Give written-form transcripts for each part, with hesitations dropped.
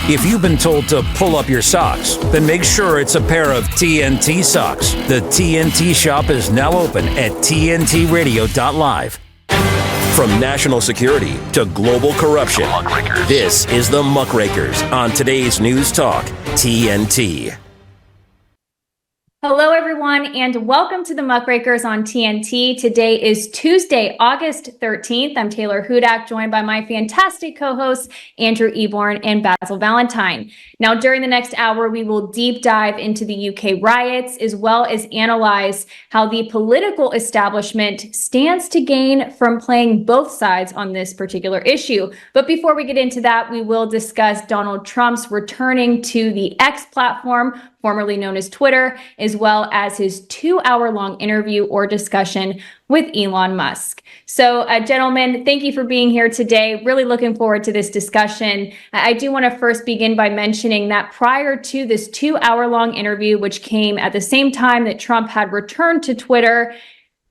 If you've been told to pull up your socks, then make sure it's a pair of TNT socks. The TNT shop is now open at tntradio.live. From national security to global corruption, this is the Muckrakers on today's News Talk, TNT. Hello, everyone, and welcome to the Muckrakers on TNT. Today is Tuesday, August 13th. I'm Taylor Hudak, joined by my fantastic co-hosts, Andrew Eborn and Basil Valentine. Now, during the next hour, we will deep dive into the UK riots, as well as analyze how the political establishment stands to gain from playing both sides on this particular issue. But before we get into that, we will discuss Donald Trump's returning to the X platform, formerly known as Twitter, as well as his 2-hour-long interview or discussion with Elon Musk. So, gentlemen, thank you for being here today. Really looking forward to this discussion. I do want to first begin by mentioning that prior to this 2-hour-long interview, which came at the same time that Trump had returned to Twitter,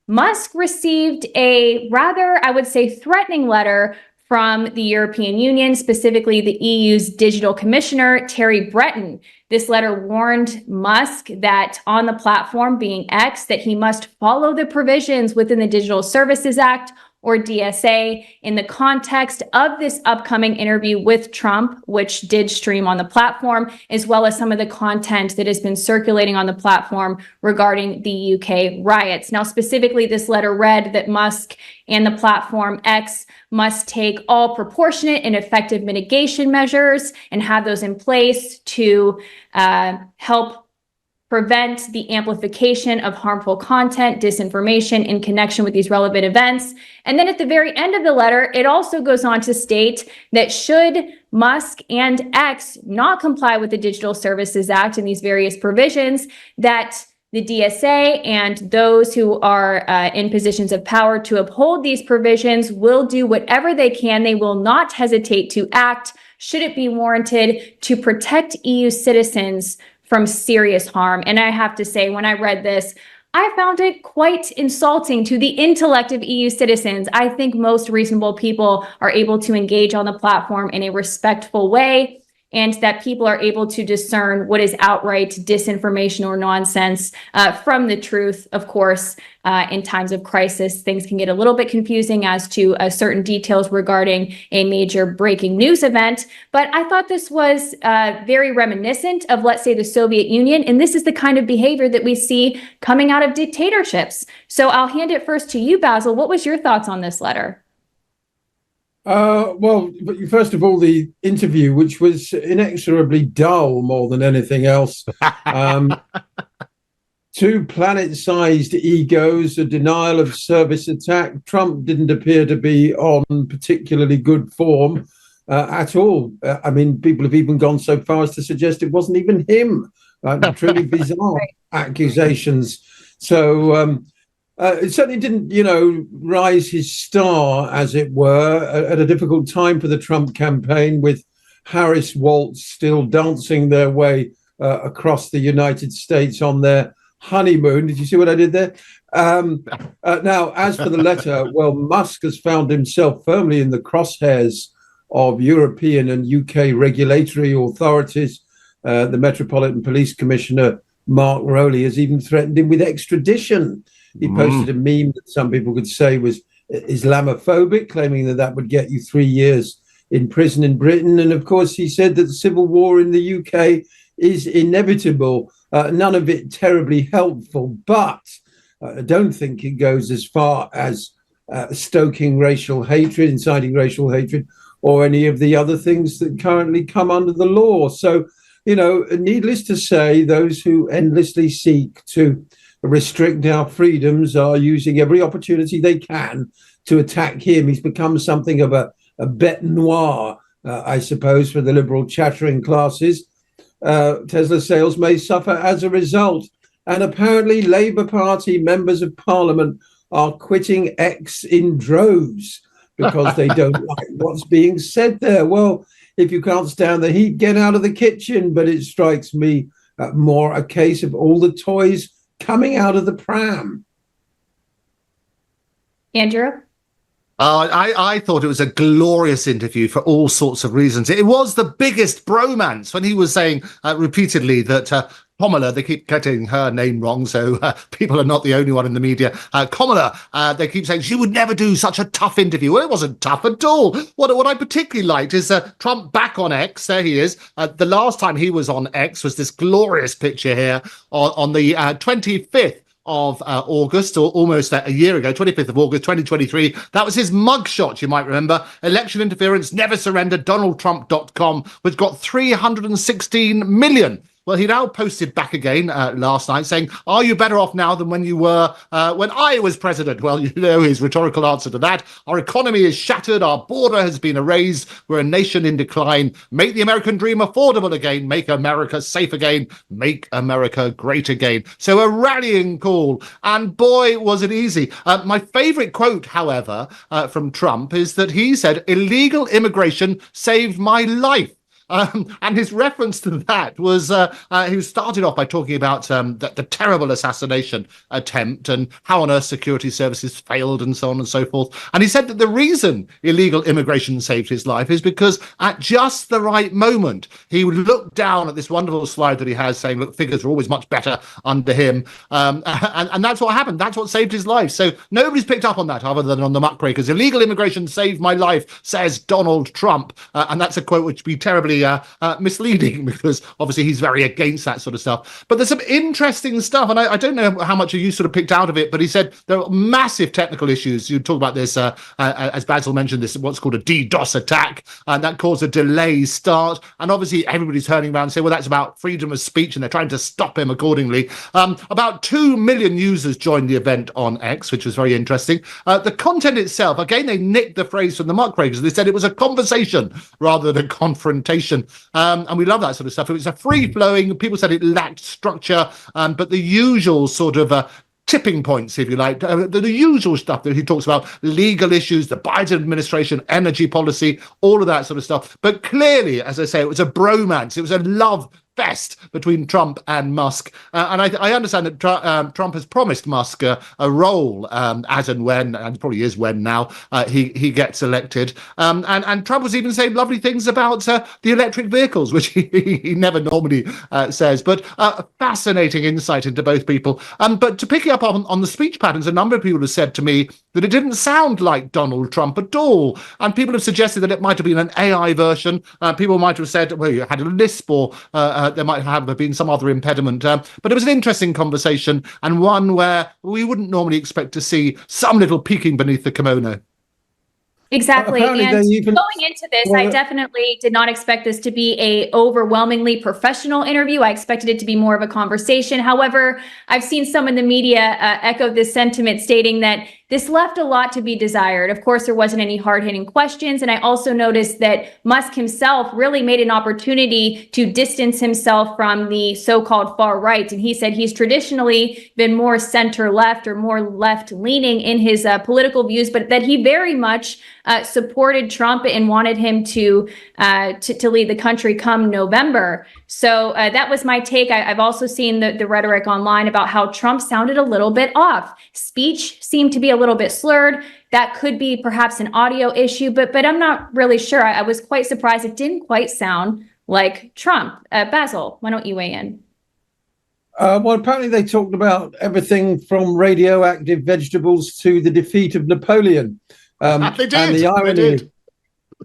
Musk received a rather, I would say, threatening letter from the European Union, specifically the EU's digital commissioner, Terry Breton. This letter warned Musk that on the platform, being X, that he must follow the provisions within the Digital Services Act, or DSA, in the context of this upcoming interview with Trump, which did stream on the platform, as well as some of the content that has been circulating on the platform regarding the UK riots. Now, specifically, this letter read that Musk and the platform X must take all proportionate and effective mitigation measures and have those in place to help prevent the amplification of harmful content, disinformation in connection with these relevant events. And then at the very end of the letter, it also goes on to state that should Musk and X not comply with the Digital Services Act and these various provisions, that the DSA and those who are in positions of power to uphold these provisions will do whatever they can. They will not hesitate to act, should it be warranted, to protect EU citizens from serious harm. And I have to say, when I read this, I found it quite insulting to the intellect of EU citizens. I think most reasonable people are able to engage on the platform in a respectful way, and that people are able to discern what is outright disinformation or nonsense from the truth. Of course, in times of crisis, things can get a little bit confusing as to certain details regarding a major breaking news event. But I thought this was very reminiscent of, let's say, the Soviet Union. And this is the kind of behavior that we see coming out of dictatorships. So I'll hand it first to you, Basil. What was your thoughts on this letter? Well, first of all, the interview, which was inexorably dull more than anything else. Two planet-sized egos, a denial of service attack. Trump didn't appear to be on particularly good form at all. I mean, people have even gone so far as to suggest it wasn't even him. Truly bizarre accusations. So it certainly didn't, rise his star, as it were, at a difficult time for the Trump campaign, with Harris Waltz still dancing their way across the United States on their honeymoon. Did you see what I did there? Now, as for the letter, well, Musk has found himself firmly in the crosshairs of European and UK regulatory authorities. The Metropolitan Police Commissioner, Mark Rowley, has even threatened him with extradition. He posted a meme that some people could say was Islamophobic, claiming that that would get you 3 years in prison in Britain. And of course, he said that the civil war in the UK is inevitable. None of it terribly helpful, but I don't think it goes as far as stoking racial hatred, inciting racial hatred, or any of the other things that currently come under the law. So, needless to say, those who endlessly seek to restrict our freedoms are using every opportunity they can to attack him. He's become something of a bête noire, I suppose, for the liberal chattering classes. Tesla sales may suffer as a result. And apparently Labour Party members of Parliament are quitting X in droves because they don't like what's being said there. Well, if you can't stand the heat, get out of the kitchen. But it strikes me more a case of all the toys coming out of the pram. Andrew? I thought it was a glorious interview for all sorts of reasons. It was the biggest bromance when he was saying repeatedly that Kamala, they keep getting her name wrong, so people are not the only one in the media. Kamala, they keep saying she would never do such a tough interview. Well, it wasn't tough at all. What I particularly liked is Trump back on X. There he is. The last time he was on X was this glorious picture here on the 25th of August, or almost a year ago, 25th of August, 2023. That was his mugshot, you might remember. Election interference, never surrender, DonaldTrump.com, which got 316 million. Well, he now posted back again last night saying, are you better off now than when you were when I was president? Well, you know his rhetorical answer to that. Our economy is shattered. Our border has been erased. We're a nation in decline. Make the American dream affordable again. Make America safe again. Make America great again. So a rallying call. And boy, was it easy. My favorite quote, however, from Trump is that he said, illegal immigration saved my life. And his reference to that was he started off by talking about the terrible assassination attempt and how on earth security services failed and so on and so forth. And he said that the reason illegal immigration saved his life is because at just the right moment, he would look down at this wonderful slide that he has saying, look, figures are always much better under him. And that's what happened. That's what saved his life. So nobody's picked up on that other than on the Muckrakers. Illegal immigration saved my life, says Donald Trump. And that's a quote which would be terribly misleading because obviously he's very against that sort of stuff. But there's some interesting stuff, and I don't know how much of you sort of picked out of it, but he said there are massive technical issues. You talk about this, as Basil mentioned, this what's called a DDoS attack, and that caused a delay start. And obviously everybody's turning around and saying, well, that's about freedom of speech, and they're trying to stop him accordingly. About 2 million users joined the event on X, which was very interesting. The content itself, again, they nicked the phrase from the Muckrakers. They said it was a conversation rather than a confrontation. And we love that sort of stuff. It was a free-flowing, people said it lacked structure, but the usual sort of tipping points, if you like, the usual stuff that he talks about, legal issues, the Biden administration, energy policy, all of that sort of stuff. But clearly, as I say, it was a bromance. It was a love fest between Trump and Musk. And I understand that Trump has promised Musk a role as and when, and probably is when now, he gets elected. And Trump was even saying lovely things about the electric vehicles, which he never normally says. But fascinating insight into both people. But to pick up on the speech patterns, a number of people have said to me that it didn't sound like Donald Trump at all. And people have suggested that it might have been an AI version. People might have said, well, you had a lisp, or there might have been some other impediment. But it was an interesting conversation, and one where we wouldn't normally expect to see some little peeking beneath the kimono. Exactly. And going into this, I definitely did not expect this to be a overwhelmingly professional interview. I expected it to be more of a conversation. However, I've seen some in the media echo this sentiment, stating that this left a lot to be desired. Of course, there wasn't any hard-hitting questions. And I also noticed that Musk himself really made an opportunity to distance himself from the so-called far right. And he said he's traditionally been more center-left or more left-leaning in his political views, but that he very much supported Trump and wanted him to lead the country come November. So that was my take. I've also seen the rhetoric online about how Trump sounded a little bit off. Speech seemed to be a little bit slurred. That could be perhaps an audio issue, but I'm not really sure. I was quite surprised. It didn't quite sound like Trump. Basil, why don't you weigh in? Well, apparently they talked about everything from radioactive vegetables to the defeat of Napoleon. They did.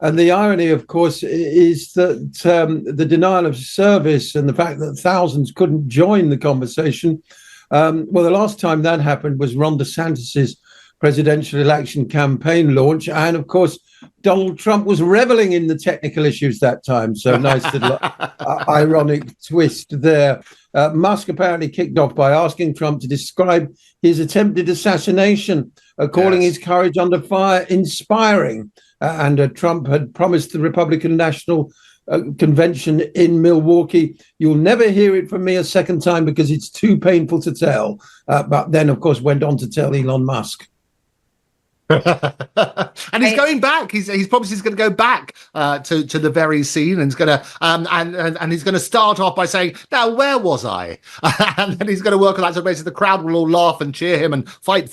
And the irony, of course, is that the denial of service and the fact that thousands couldn't join the conversation. Well, the last time that happened was Ron DeSantis's presidential election campaign launch. And of course, Donald Trump was reveling in the technical issues that time. So nice little ironic twist there. Musk apparently kicked off by asking Trump to describe his attempted assassination, calling his courage under fire inspiring. And Trump had promised the Republican National Convention in Milwaukee, you'll never hear it from me a second time because it's too painful to tell. But then, of course, went on to tell Elon Musk. And he's going back. He's promised he's going to go back to the very scene, and he's going to and he's going to start off by saying, "Now, where was I?" And then he's going to work on that. So basically, the crowd will all laugh and cheer him and fight.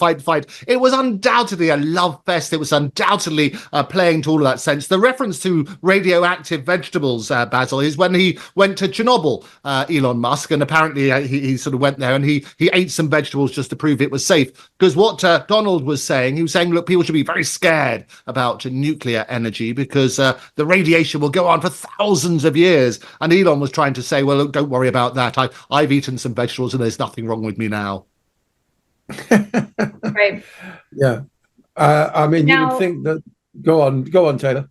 It was undoubtedly a love fest. It was undoubtedly playing to all of that sense. The reference to radioactive vegetables, Basil, is when he went to Chernobyl, Elon Musk, and apparently he sort of went there and he ate some vegetables just to prove it was safe. Because what Donald was saying, he was saying, look, people should be very scared about nuclear energy because the radiation will go on for thousands of years. And Elon was trying to say, well, look, don't worry about that. I've eaten some vegetables and there's nothing wrong with me now. Right. Yeah. I mean, Now, you would think that. Go on, Taylor.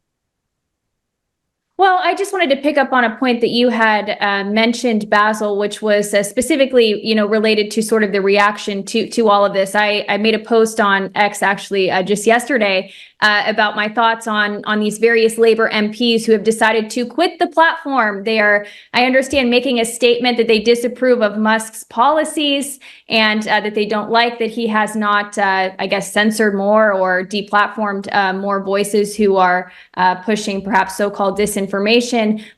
Well, I just wanted to pick up on a point that you had mentioned, Basil, which was specifically, related to sort of the reaction to all of this. I made a post on X actually just yesterday about my thoughts on these various Labor MPs who have decided to quit the platform. They are, I understand, making a statement that they disapprove of Musk's policies and that they don't like that he has not, censored more or deplatformed more voices who are pushing perhaps so-called disinformation.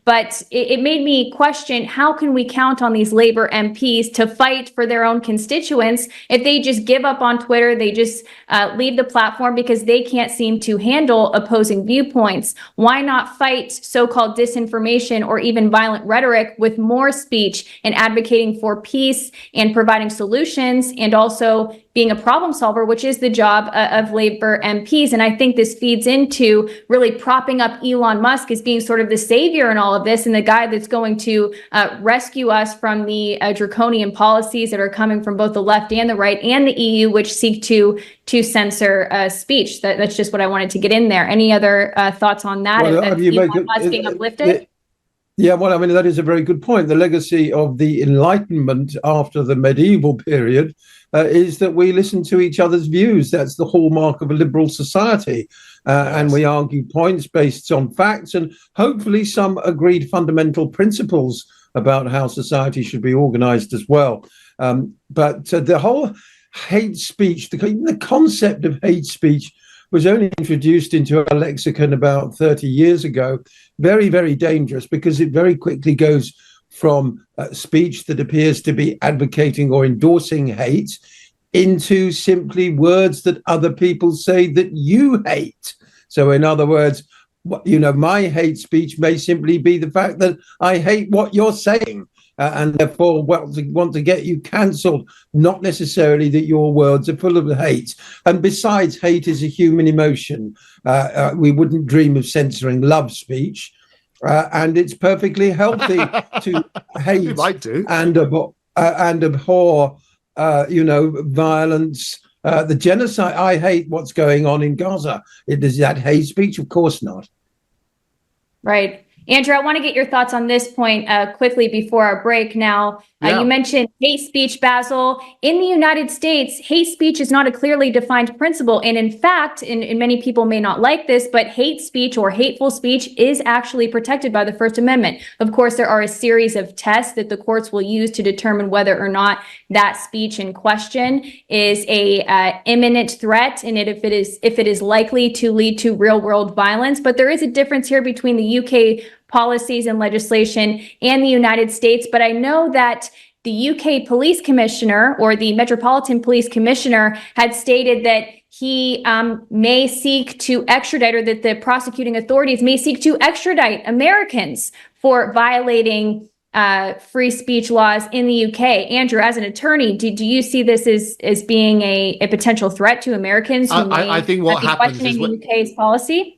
But it made me question, how can we count on these Labor MPs to fight for their own constituents if they just give up on Twitter, they just leave the platform because they can't seem to handle opposing viewpoints? Why not fight so-called disinformation or even violent rhetoric with more speech and advocating for peace and providing solutions and also being a problem solver, which is the job of Labor MPs? And I think this feeds into really propping up Elon Musk as being sort of the savior in all of this and the guy that's going to rescue us from the draconian policies that are coming from both the left and the right and the EU, which seek to censor speech. That's just what I wanted to get in there. Any other thoughts on that? Well, Elon Musk being uplifted? Yeah, well, I mean, that is a very good point. The legacy of the Enlightenment after the medieval period is that we listen to each other's views. That's the hallmark of a liberal society. And we argue points based on facts and hopefully some agreed fundamental principles about how society should be organized as well. But the whole hate speech, the concept of hate speech was only introduced into our lexicon about 30 years ago. Very, very dangerous because it very quickly goes from speech that appears to be advocating or endorsing hate into simply words that other people say that you hate. So in other words, my hate speech may simply be the fact that I hate what you're saying. And therefore want to get you cancelled, not necessarily that your words are full of hate. And besides, hate is a human emotion. We wouldn't dream of censoring love speech. And it's perfectly healthy to hate and abhor, violence, the genocide. I hate what's going on in Gaza. Is that hate speech? Of course not. Right. Andrew, I want to get your thoughts on this point quickly before our break. Now, you mentioned hate speech, Basil. In the United States, hate speech is not a clearly defined principle. And in fact, and many people may not like this, but hate speech or hateful speech is actually protected by the First Amendment. Of course, there are a series of tests that the courts will use to determine whether or not that speech in question is a imminent threat and if it is likely to lead to real world violence. But there is a difference here between the UK policies and legislation and the United States. But I know that the UK police commissioner or the Metropolitan Police Commissioner had stated that he may seek to extradite, or that the prosecuting authorities may seek to extradite Americans for violating free speech laws in the UK. Andrew, as an attorney, do you see this as being a potential threat to Americans who I think what happens questioning is the UK's policy?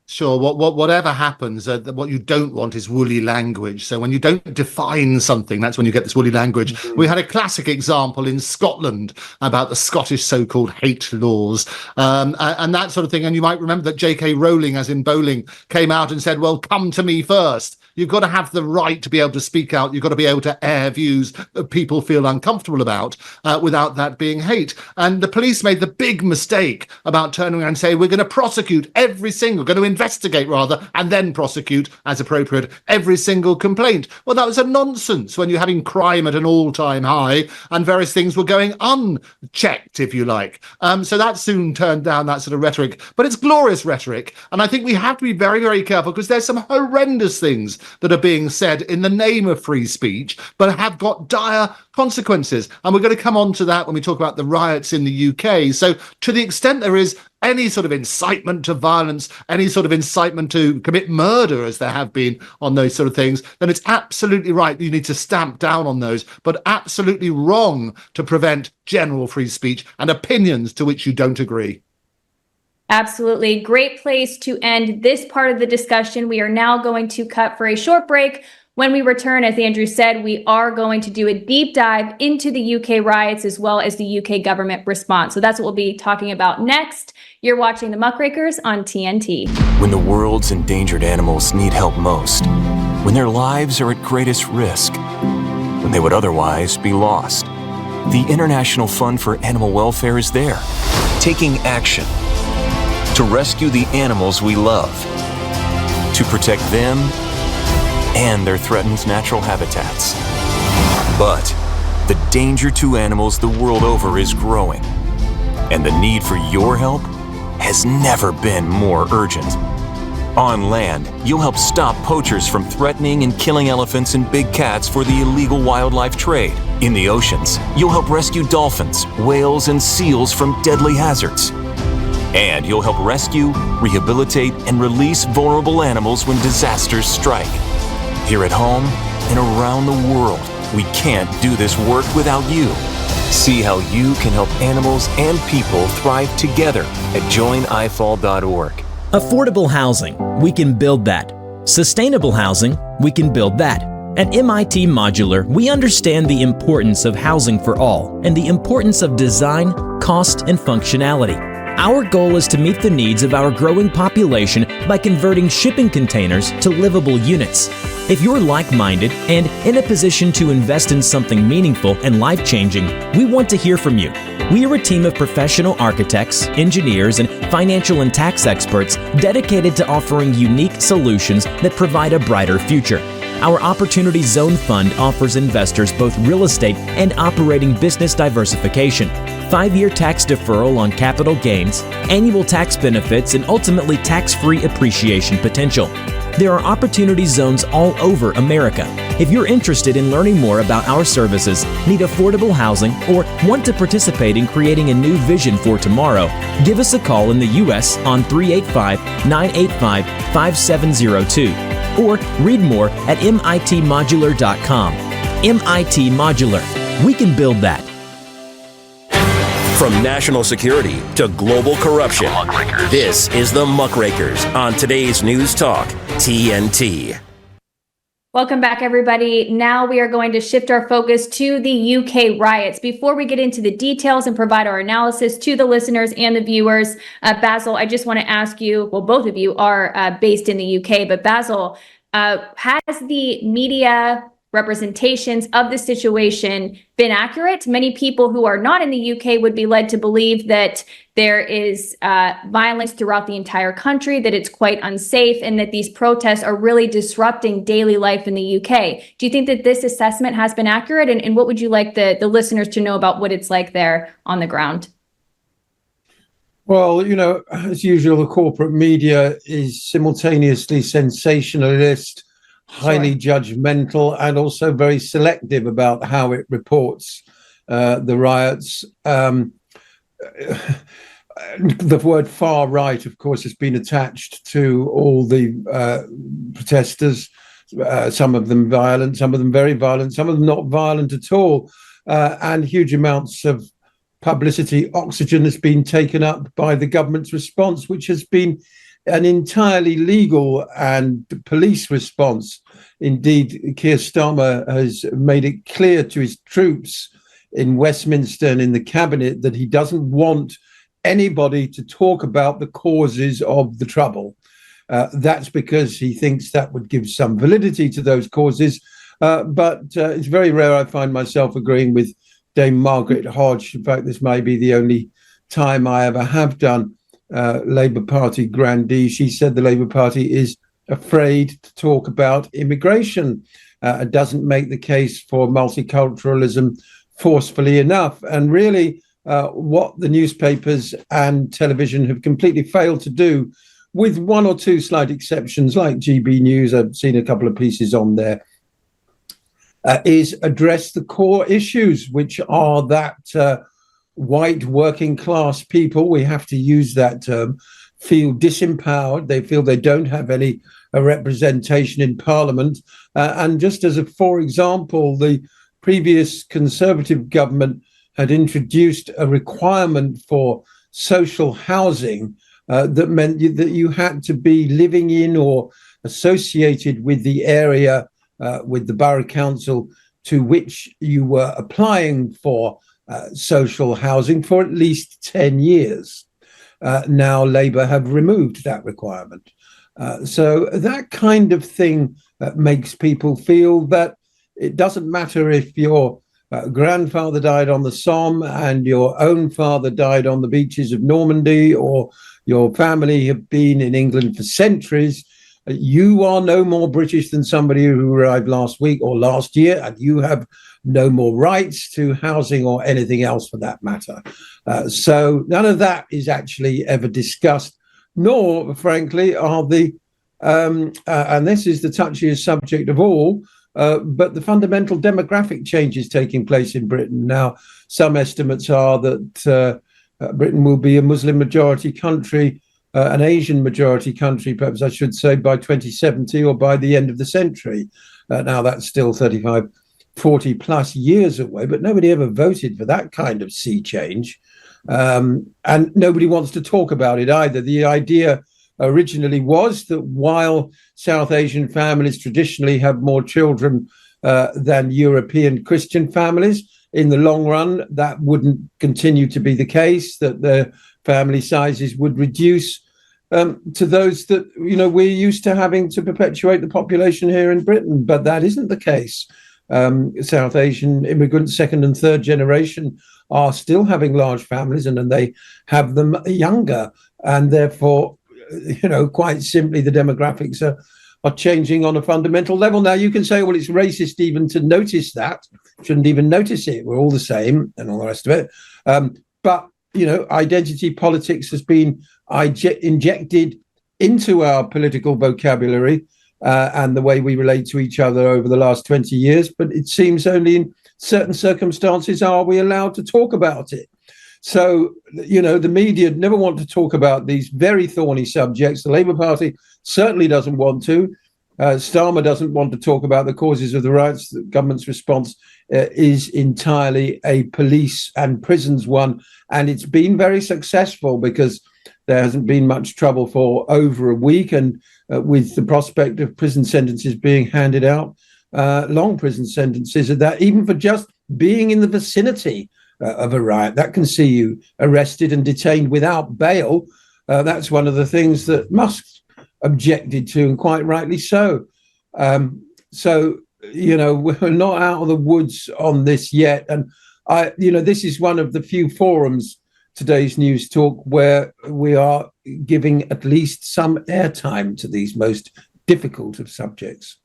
Sure. Whatever happens, what you don't want is woolly language. So when you don't define something, that's when you get this woolly language. Mm-hmm. We had a classic example in Scotland about the Scottish so-called hate laws and that sort of thing. And you might remember that J.K. Rowling, as in bowling, came out and said, well, come to me first. You've got to have the right to be able to speak out. You've got to be able to air views that people feel uncomfortable about without that being hate. And the police made the big mistake about turning around and saying, we're going to prosecute going to investigate rather, and then prosecute as appropriate every single complaint. Well, that was a nonsense when you're having crime at an all-time high and various things were going unchecked, if you like. So that soon turned down that sort of rhetoric. But it's glorious rhetoric. And I think we have to be very, very careful because there's some horrendous things that are being said in the name of free speech, but have got dire consequences. And we're going to come on to that when we talk about the riots in the UK. So to the extent there is any sort of incitement to violence, any sort of incitement to commit murder, as there have been on those sort of things, then it's absolutely right. You need to stamp down on those, but absolutely wrong to prevent general free speech and opinions to which you don't agree. Absolutely. Great place to end this part of the discussion. We are now going to cut for a short break. When we return, as Andrew said, we are going to do a deep dive into the UK riots as well as the UK government response. So that's what we'll be talking about next. You're watching the Muckrakers on TNT. When the world's endangered animals need help most, when their lives are at greatest risk, when they would otherwise be lost, the International Fund for Animal Welfare is there, taking action to rescue the animals we love, to protect them and their threatened natural habitats. But the danger to animals the world over is growing, and the need for your help has never been more urgent. On land, you'll help stop poachers from threatening and killing elephants and big cats for the illegal wildlife trade. In the oceans, you'll help rescue dolphins, whales, and seals from deadly hazards. And you'll help rescue, rehabilitate, and release vulnerable animals when disasters strike. Here at home and around the world, we can't do this work without you. See how you can help animals and people thrive together at joinifall.org. Affordable housing, we can build that. Sustainable housing, we can build that. At MIT Modular, we understand the importance of housing for all and the importance of design, cost, and functionality. Our goal is to meet the needs of our growing population by converting shipping containers to livable units. If you're like-minded and in a position to invest in something meaningful and life-changing, we want to hear from you. We are a team of professional architects, engineers, and financial and tax experts dedicated to offering unique solutions that provide a brighter future. Our Opportunity Zone Fund offers investors both real estate and operating business diversification, 5-year tax deferral on capital gains, annual tax benefits, and ultimately tax-free appreciation potential. There are opportunity zones all over America. If you're interested in learning more about our services, need affordable housing, or want to participate in creating a new vision for tomorrow, give us a call in the U.S. on 385-985-5702. Or read more at mitmodular.com. MIT Modular. We can build that. From national security to global corruption, this is the Muckrakers on today's News Talk, TNT. Welcome back, everybody. Now we are going to shift our focus to the UK riots. Before we get into the details and provide our analysis to the listeners and the viewers, Basil, I just want to ask you, well, both of you are based in the UK, but Basil, has the media representations of the situation been accurate? Many people who are not in the UK would be led to believe that there is violence throughout the entire country, that it's quite unsafe, and that these protests are really disrupting daily life in the UK. Do you think that this assessment has been accurate? And what would you like the listeners to know about what it's like there on the ground? Well, as usual, the corporate media is simultaneously sensationalist, highly judgmental, and also very selective about how it reports the riots. The word far right, of course, has been attached to all the protesters, some of them violent, some of them very violent, some of them not violent at all, and huge amounts of publicity. Oxygen has been taken up by the government's response, which has been an entirely legal and police response. Indeed, Keir Starmer has made it clear to his troops in Westminster and in the cabinet that he doesn't want anybody to talk about the causes of the trouble. That's because he thinks that would give some validity to those causes. But it's very rare I find myself agreeing with Dame Margaret Hodge. In fact, this may be the only time I ever have done. Labour Party grandee. She said the Labour Party is afraid to talk about immigration. It doesn't make the case for multiculturalism forcefully enough. And really, what the newspapers and television have completely failed to do, with one or two slight exceptions, like GB News, I've seen a couple of pieces on there, is address the core issues, which are that white working class people, we have to use that term, feel disempowered. They feel they don't have any representation in Parliament. And just as for example, the previous Conservative government had introduced a requirement for social housing that meant that you had to be living in or associated with the area, with the borough council to which you were applying for social housing for at least 10 years. Now Labour have removed that requirement. So that kind of thing makes people feel that it doesn't matter if your grandfather died on the Somme and your own father died on the beaches of Normandy, or your family have been in England for centuries. You are no more British than somebody who arrived last week or last year, and you have no more rights to housing or anything else for that matter. So none of that is actually ever discussed, nor, frankly, are the, and this is the touchiest subject of all, but the fundamental demographic changes taking place in Britain. Now, some estimates are that Britain will be a Muslim majority country, an Asian majority country, perhaps I should say, by 2070 or by the end of the century. Now, that's still 35, 40 plus years away, but nobody ever voted for that kind of sea change. And nobody wants to talk about it either. The idea originally was that while South Asian families traditionally have more children than European Christian families, in the long run, that wouldn't continue to be the case, that the family sizes would reduce to those that, we're used to having to perpetuate the population here in Britain. But that isn't the case. South Asian immigrants, second and third generation, are still having large families, and then they have them younger. And therefore, quite simply, the demographics are changing on a fundamental level. Now, you can say, well, it's racist even to notice that. Shouldn't even notice it. We're all the same and all the rest of it. But, identity politics has been injected into our political vocabulary and the way we relate to each other over the last 20 years. But it seems only in certain circumstances are we allowed to talk about it. So, the media never want to talk about these very thorny subjects. The Labour Party certainly doesn't want to. Starmer doesn't want to talk about the causes of the riots. The government's response is entirely a police and prisons one. And it's been very successful because there hasn't been much trouble for over a week. And with the prospect of prison sentences being handed out, long prison sentences, that even for just being in the vicinity of a riot, that can see you arrested and detained without bail. That's one of the things that Musk objected to, and quite rightly so. So, we're not out of the woods on this yet. And this is one of the few forums, today's News Talk, where we are giving at least some airtime to these most difficult of subjects.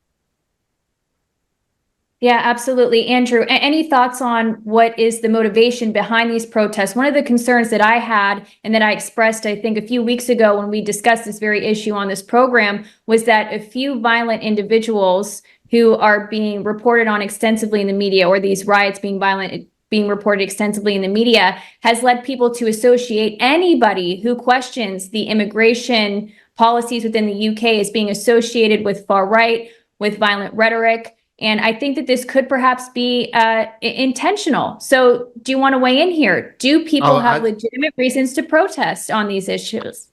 Yeah, absolutely. Andrew, any thoughts on what is the motivation behind these protests? One of the concerns that I had and that I expressed, I think, a few weeks ago when we discussed this very issue on this program was that a few violent individuals who are being reported on extensively in the media, or these riots being violent, being reported extensively in the media, has led people to associate anybody who questions the immigration policies within the UK as being associated with far right, with violent rhetoric. And I think that this could perhaps be intentional. So do you want to weigh in here? Do people have legitimate reasons to protest on these issues?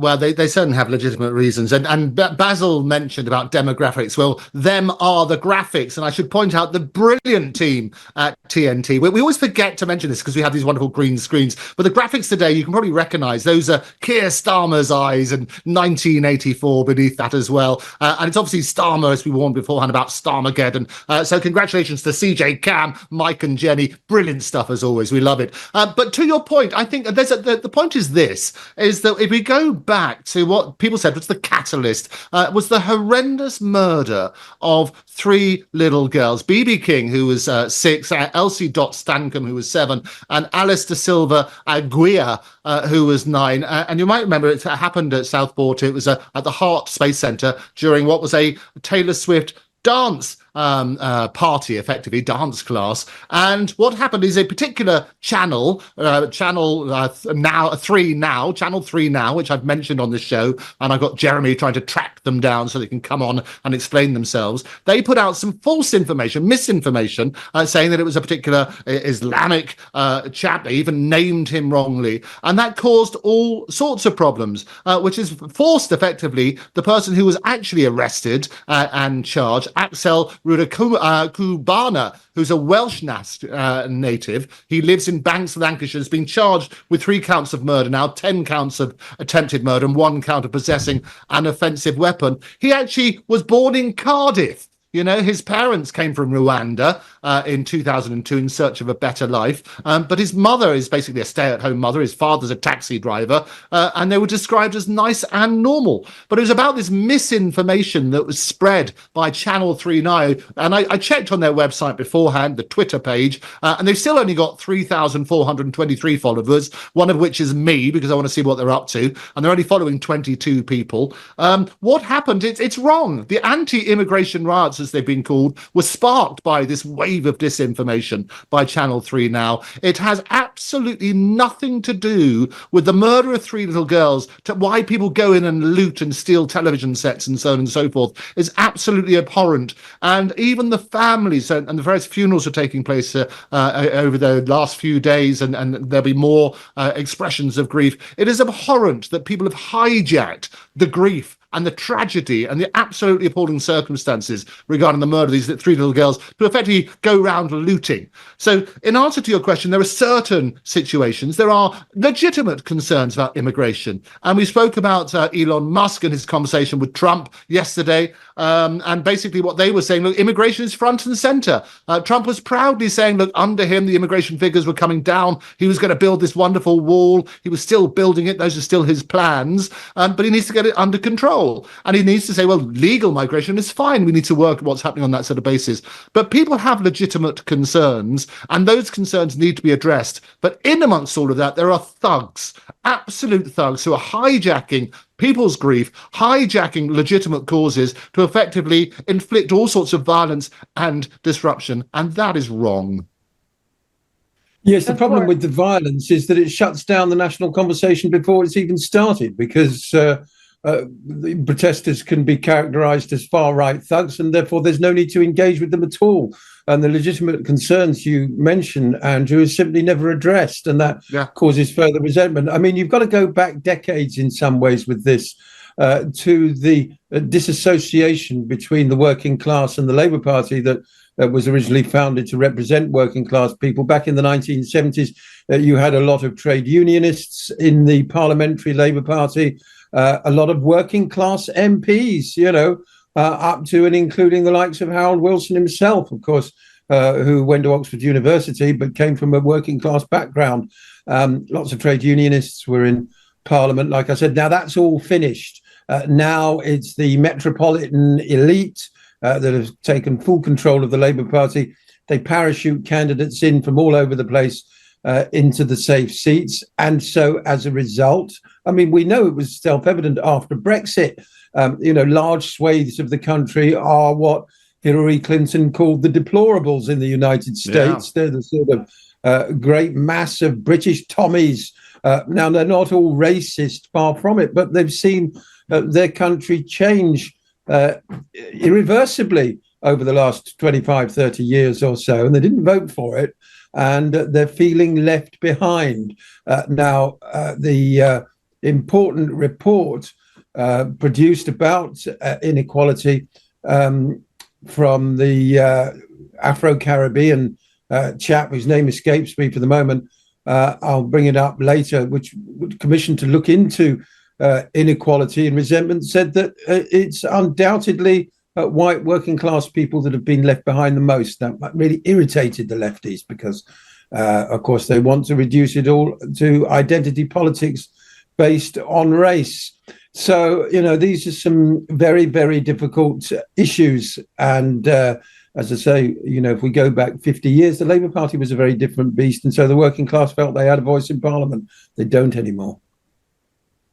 Well, they certainly have legitimate reasons. And Basil mentioned about demographics. Well, them are the graphics. And I should point out the brilliant team at TNT. We always forget to mention this because we have these wonderful green screens. But the graphics today, you can probably recognize those are Keir Starmer's eyes and 1984 beneath that as well. And it's obviously Starmer, as we warned beforehand, about Starmageddon. So congratulations to CJ, Cam, Mike and Jenny. Brilliant stuff as always. We love it. But to your point, I think the point is this, is that if we go back to what people said was the catalyst, was the horrendous murder of 3 little girls. BB King, who was 6, Elsie Dot Stankham, who was 7, and Alice de Silva Aguirre, who was 9. And you might remember it happened at Southport. It was at the Hart Space Centre during what was a Taylor Swift dance party, effectively dance class. And what happened is a particular channel now 3 now, channel 3 now, which I've mentioned on this show, and I've got Jeremy trying to track them down so they can come on and explain themselves. They put out some false information, misinformation, saying that it was a particular Islamic chap. They even named him wrongly, and that caused all sorts of problems, which has forced effectively the person who was actually arrested and charged, Axel Rudakubana, who's a Welsh native. He lives in Banks, Lancashire, has been charged with 3 counts of murder now, 10 counts of attempted murder, and 1 count of possessing an offensive weapon. He actually was born in Cardiff. You know, his parents came from Rwanda in 2002 in search of a better life. But his mother is basically a stay-at-home mother. His father's a taxi driver. And they were described as nice and normal. But it was about this misinformation that was spread by Channel 3 now. And I checked on their website beforehand, the Twitter page, and they've still only got 3,423 followers, one of which is me, because I want to see what they're up to. And they're only following 22 people. What happened? It's wrong. The anti-immigration riots, as they've been called, was sparked by this wave of disinformation by Channel 3 now. It has absolutely nothing to do with the murder of 3 little girls, to why people go in and loot and steal television sets and so on and so forth is absolutely abhorrent. And even the families and the various funerals are taking place over the last few days, and there'll be more expressions of grief. It is abhorrent that people have hijacked the grief and the tragedy and the absolutely appalling circumstances regarding the murder of these 3 little girls to effectively go around looting. So in answer to your question, there are certain situations, there are legitimate concerns about immigration. And we spoke about Elon Musk and his conversation with Trump yesterday. And basically what they were saying, look, immigration is front and center. Trump was proudly saying, look, under him, the immigration figures were coming down. He was going to build this wonderful wall. He was still building it. Those are still his plans. But he needs to get it under control. And he needs to say, well, legal migration is fine. We need to work at what's happening on that sort of basis. But people have legitimate concerns, and those concerns need to be addressed. But in amongst all of that, there are thugs, absolute thugs, who are hijacking people's grief, hijacking legitimate causes to effectively inflict all sorts of violence and disruption. And that is wrong. Yes, the problem with the violence is that it shuts down the national conversation before it's even started, because the protesters can be characterized as far-right thugs, and therefore there's no need to engage with them at all. And the legitimate concerns you mentioned, Andrew, is simply never addressed, and that causes further resentment. I mean, you've got to go back decades in some ways with this to the disassociation between the working class and the Labour Party that was originally founded to represent working class people. Back in the 1970s, you had a lot of trade unionists in the Parliamentary Labour Party, a lot of working class MPs, up to and including the likes of Harold Wilson himself, of course, who went to Oxford University but came from a working class background. Lots of trade unionists were in Parliament, like I said. Now that's all finished. Now it's the metropolitan elite that have taken full control of the Labour Party. They parachute candidates in from all over the place into the safe seats. And so as a result, I mean, we know it was self-evident after Brexit, large swathes of the country are what Hillary Clinton called the deplorables in the United States. Yeah. They're the sort of great mass of British Tommies. Now, they're not all racist, far from it, but they've seen their country change irreversibly over the last 25, 30 years or so, and they didn't vote for it. And they're feeling left behind. Now, the important report produced about inequality from the Afro-Caribbean chap whose name escapes me for the moment. I'll bring it up later, which commissioned to look into inequality and resentment, said that it's undoubtedly white working class people that have been left behind the most. That really irritated the lefties because, of course, they want to reduce it all to identity politics based on race. So, these are some very, very difficult issues. And as I say, if we go back 50 years, the Labour Party was a very different beast. And so the working class felt they had a voice in Parliament. They don't anymore.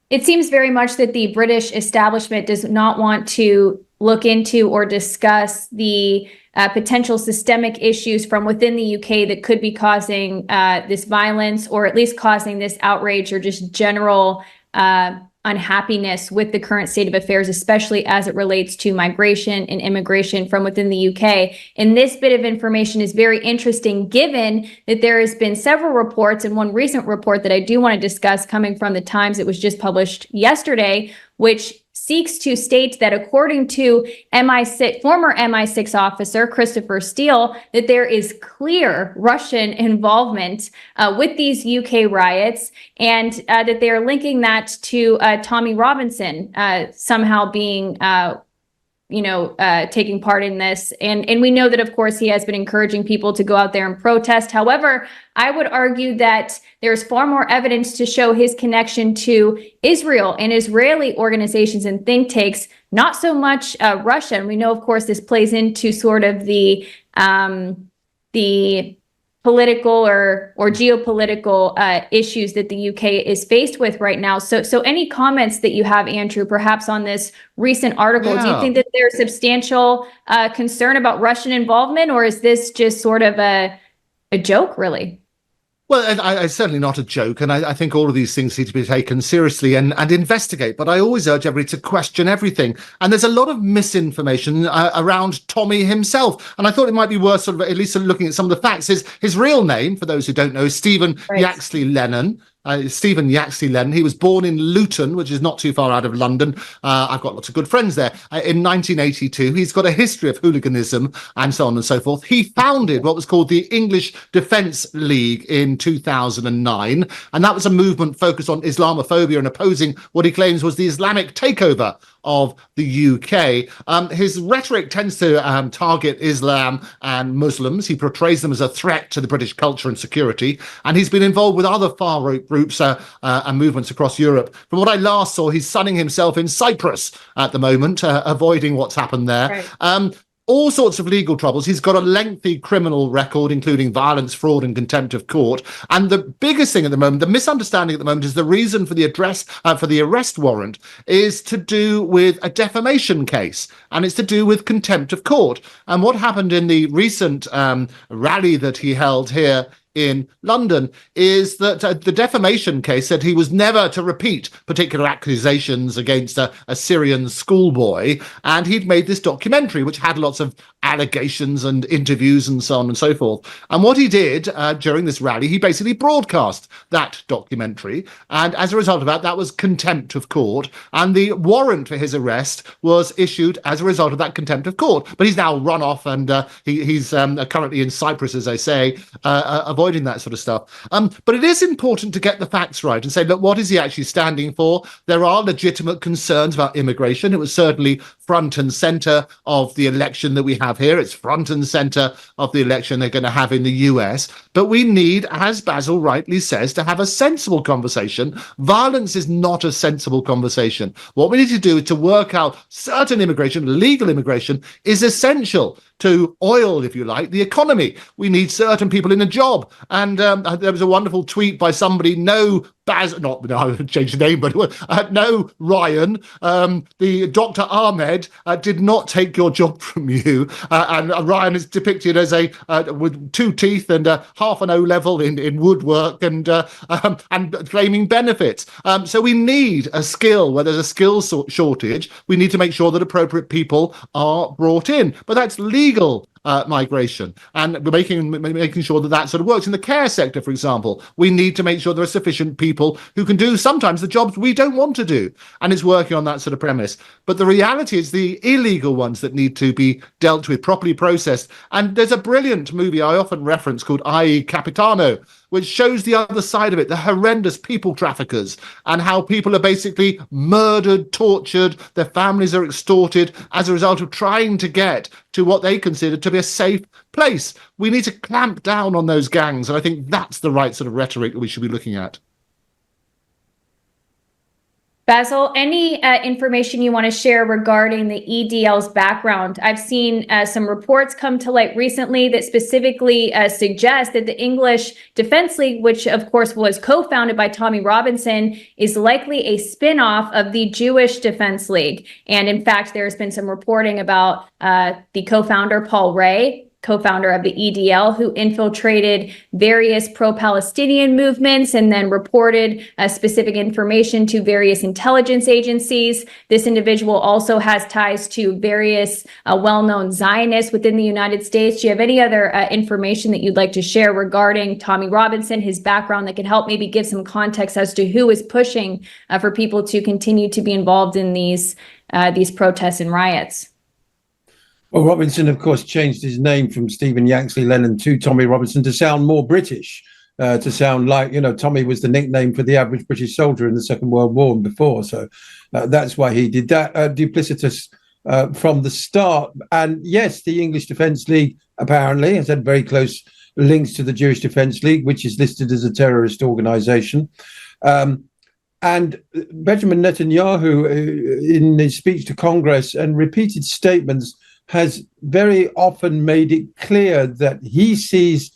It seems very much that the British establishment does not want to look into or discuss the potential systemic issues from within the UK that could be causing this violence, or at least causing this outrage or just general unhappiness with the current state of affairs, especially as it relates to migration and immigration from within the UK. And this bit of information is very interesting, given that there has been several reports, and one recent report that I do want to discuss coming from the Times, it was just published yesterday, which seeks to state that according to former MI6 officer Christopher Steele, that there is clear Russian involvement with these UK riots, and that they are linking that to Tommy Robinson somehow being taking part in this. And we know that, of course, he has been encouraging people to go out there and protest. However, I would argue that there's far more evidence to show his connection to Israel and Israeli organizations and think tanks, not so much Russia. And we know, of course, this plays into sort of the political or geopolitical issues that the UK is faced with right now. So any comments that you have, Andrew, perhaps on this recent article? Yeah. Do you think that there's substantial concern about Russian involvement, or is this just sort of a joke, really? Well, it's certainly not a joke, and I think all of these things need to be taken seriously and investigate. But I always urge everybody to question everything. And there's a lot of misinformation around Tommy himself. And I thought it might be worth sort of at least looking at some of the facts. His real name, for those who don't know, is Stephen Yaxley Lennon. Stephen Yaxley Lennon. He was born in Luton, which is not too far out of London. I've got lots of good friends there. In 1982, he's got a history of hooliganism and so on and so forth. He founded what was called the English Defence League in 2009, and that was a movement focused on Islamophobia and opposing what he claims was the Islamic takeover of the UK. His rhetoric tends to target Islam and Muslims. He portrays them as a threat to the British culture and security, and he's been involved with other far-right groups and movements across Europe. From what I last saw, he's sunning himself in Cyprus at the moment, avoiding what's happened there. Right. All sorts of legal troubles. He's got a lengthy criminal record, including violence, fraud, and contempt of court. And the biggest thing at the moment, the misunderstanding at the moment, is the reason for the arrest warrant is to do with a defamation case, and it's to do with contempt of court. And what happened in the recent rally that he held here in London is that the defamation case said he was never to repeat particular accusations against a Syrian schoolboy, and he'd made this documentary which had lots of allegations and interviews and so on and so forth. And what he did during this rally, he basically broadcast that documentary, and as a result of that was contempt of court, and the warrant for his arrest was issued as a result of that contempt of court. But he's now run off, and he's currently in Cyprus, as I say, avoiding that sort of stuff. But it is important to get the facts right and say, look, what is he actually standing for? There are legitimate concerns about immigration. It was certainly front and centre of the election that we have here. It's front and centre of the election they're going to have in the US. But we need, as Basil rightly says, to have a sensible conversation. Violence is not a sensible conversation. What we need to do is to work out certain immigration, legal immigration, is essential to oil, if you like, the economy. We need certain people in a job. And there was a wonderful tweet by somebody, I would change the name, but no, Ryan, the Dr. Ahmed did not take your job from you. And Ryan is depicted as with 2 teeth and half an O level in woodwork and claiming benefits. So we need a skill. Where there's a skills shortage, we need to make sure that appropriate people are brought in. But that's legal migration, and we're making sure that sort of works. In the care sector, for example, we need to make sure there are sufficient people who can do sometimes the jobs we don't want to do, and it's working on that sort of premise. But the reality is the illegal ones that need to be dealt with, properly processed. And there's a brilliant movie I often reference called I, Capitano, which shows the other side of it, the horrendous people traffickers, and how people are basically murdered, tortured, their families are extorted as a result of trying to get to what they consider to be a safe place. We need to clamp down on those gangs, and I think that's the right sort of rhetoric that we should be looking at. Basil, any information you want to share regarding the EDL's background? I've seen some reports come to light recently that specifically suggest that the English Defense League, which of course was co-founded by Tommy Robinson, is likely a spin-off of the Jewish Defense League. And in fact, there's been some reporting about the co-founder, Paul Ray, co-founder of the EDL, who infiltrated various pro-Palestinian movements and then reported specific information to various intelligence agencies. This individual also has ties to various well-known Zionists within the United States. Do you have any other information that you'd like to share regarding Tommy Robinson, his background, that can help maybe give some context as to who is pushing for people to continue to be involved in these protests and riots? Well, Robinson, of course, changed his name from Stephen Yaxley Lennon to Tommy Robinson to sound more British, to sound like, Tommy was the nickname for the average British soldier in the Second World War and before. So that's why he did that. Duplicitous from the start. And yes, the English Defence League apparently has had very close links to the Jewish Defence League, which is listed as a terrorist organisation. And Benjamin Netanyahu, in his speech to Congress and repeated statements, has very often made it clear that he sees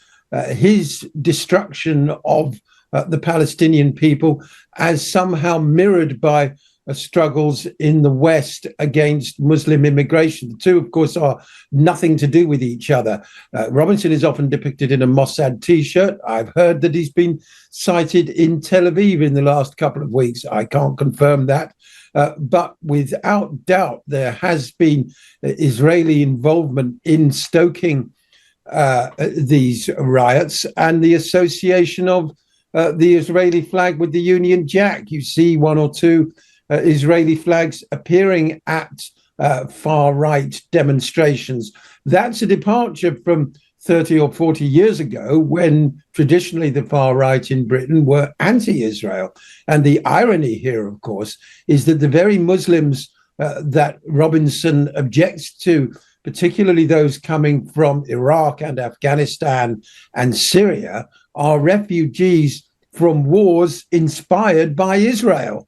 his destruction of the Palestinian people as somehow mirrored by struggles in the West against Muslim immigration. The two, of course, are nothing to do with each other. Robinson is often depicted in a Mossad T-shirt. I've heard that he's been sighted in Tel Aviv in the last couple of weeks. I can't confirm that. But without doubt, there has been Israeli involvement in stoking these riots and the association of the Israeli flag with the Union Jack. You see one or two Israeli flags appearing at far-right demonstrations. That's a departure from 30 or 40 years ago, when traditionally the far right in Britain were anti-Israel. And the irony here, of course, is that the very Muslims that Robinson objects to, particularly those coming from Iraq and Afghanistan and Syria, are refugees from wars inspired by Israel.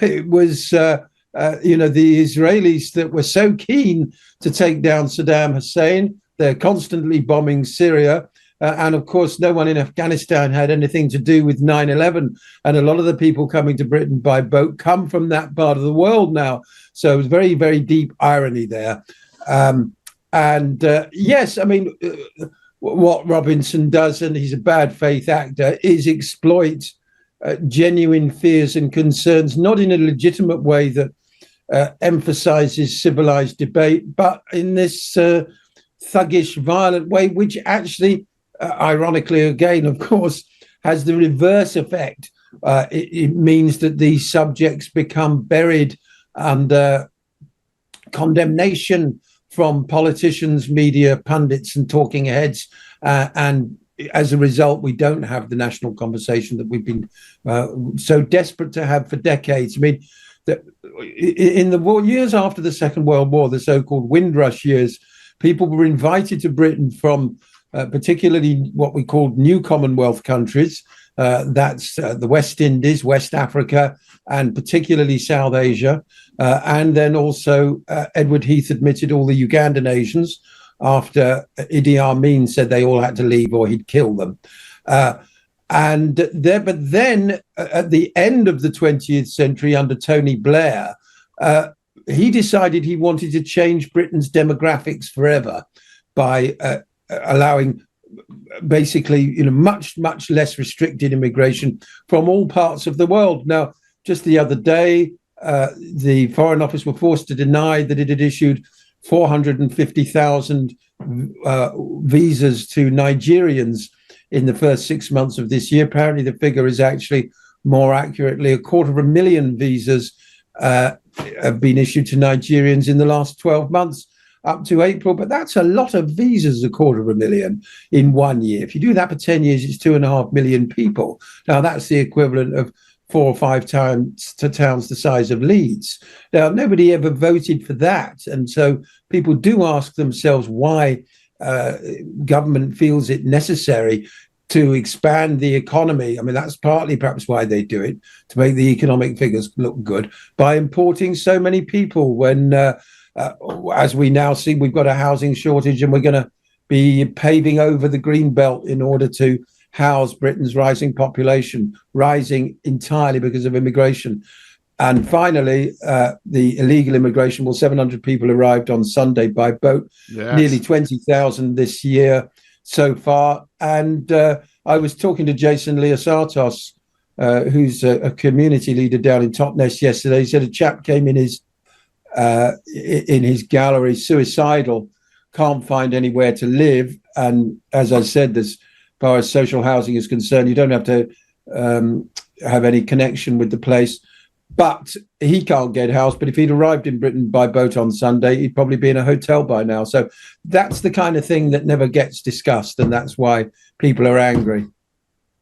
It was, the Israelis that were so keen to take down Saddam Hussein. They're constantly bombing Syria. And of course, no one in Afghanistan had anything to do with 9/11. And a lot of the people coming to Britain by boat come from that part of the world now. So it's very, very deep irony there. Yes, I mean, what Robinson does, and he's a bad faith actor, is exploit genuine fears and concerns, not in a legitimate way that emphasizes civilized debate, but in this thuggish, violent way, which actually, ironically, again, of course, has the reverse effect. It means that these subjects become buried under condemnation from politicians, media, pundits, and talking heads. And as a result, we don't have the national conversation that we've been so desperate to have for decades. I mean, in the years after the Second World War, the so-called Windrush years, people were invited to Britain from particularly what we called new Commonwealth countries. That's the West Indies, West Africa, and particularly South Asia. And then also Edward Heath admitted all the Ugandan Asians after Idi Amin said they all had to leave or he'd kill them. But then at the end of the 20th century under Tony Blair, he decided he wanted to change Britain's demographics forever by allowing basically, much, much less restricted immigration from all parts of the world. Now, just the other day, the Foreign Office were forced to deny that it had issued 450,000 visas to Nigerians in the first 6 months of this year. Apparently, the figure is actually more accurately 250,000 visas have been issued to Nigerians in the last 12 months up to April. But that's a lot of visas, 250,000 in 1 year. If you do that for 10 years, it's 2.5 million people. Now, that's the equivalent of 4 or 5 times to towns the size of Leeds. Now, nobody ever voted for that. And so people do ask themselves why government feels it necessary to expand the economy. I mean, that's partly perhaps why they do it, to make the economic figures look good, by importing so many people when, as we now see, we've got a housing shortage and we're going to be paving over the green belt in order to house Britain's rising population, rising entirely because of immigration. And finally, the illegal immigration. Well, 700 people arrived on Sunday by boat, nearly 20,000 this year so far. And I was talking to Jason Liasatos, who's a community leader down in Totnes yesterday. He said a chap came in his gallery, suicidal, can't find anywhere to live. And as I said, as far as social housing is concerned, you don't have to have any connection with the place. But he can't get housed. But if he'd arrived in Britain by boat on Sunday, he'd probably be in a hotel by now. So that's the kind of thing that never gets discussed. And that's why people are angry.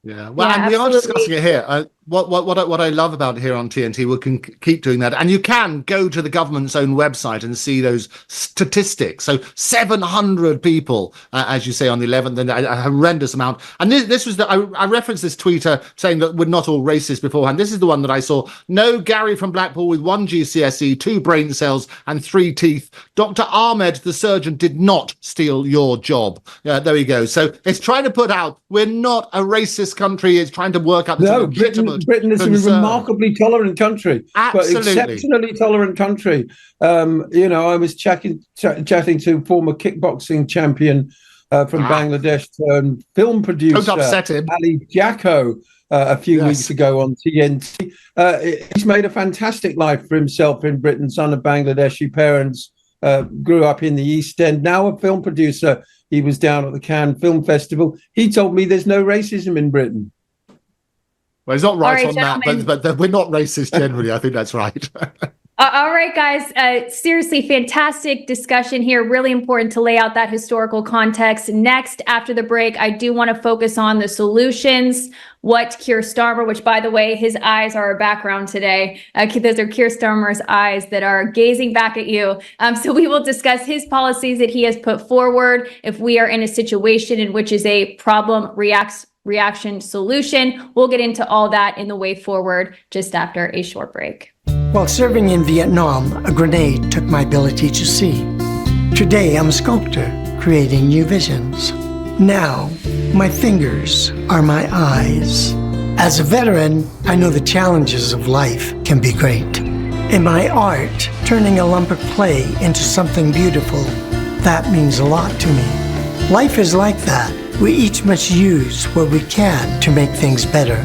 Yeah, well, and we are discussing it here. What I love about it here on TNT, we can keep doing that. And you can go to the government's own website and see those statistics. So 700 people, as you say, on the 11th, and a horrendous amount. And this was I referenced this tweeter saying that we're not all racist beforehand. This is the one that I saw. No Gary from Blackpool with 1 GCSE, 2 brain cells and 3 teeth. Dr. Ahmed, the surgeon, did not steal your job. Yeah, there we go. So it's trying to put out, we're not a racist country. It's trying to work out this legitimate Britain is concern. a remarkably tolerant country, Absolutely. but exceptionally tolerant country. I was chatting to former kickboxing champion from Bangladesh, film producer Don't upset him. Ali Jacko a few weeks ago on TNT. He's made a fantastic life for himself in Britain. Son of Bangladeshi parents, grew up in the East End. Now a film producer. He was down at the Cannes Film Festival. He told me there's no racism in Britain. Well, he's not right on gentlemen. that, but we're not racist generally. I think that's right. All right, guys. Seriously, fantastic discussion here. Really important to lay out that historical context. Next, after the break, I do want to focus on the solutions. What Keir Starmer, which, by the way, his eyes are our background today. Those are Keir Starmer's eyes that are gazing back at you. So we will discuss his policies that he has put forward if we are in a situation in which is a problem reaction solution. We'll get into all that in the way forward just after a short break. While serving in Vietnam, a grenade took my ability to see. Today, I'm a sculptor, creating new visions. Now, my fingers are my eyes. As a veteran, I know the challenges of life can be great. In my art, turning a lump of clay into something beautiful, that means a lot to me. Life is like that. We each must use what we can to make things better.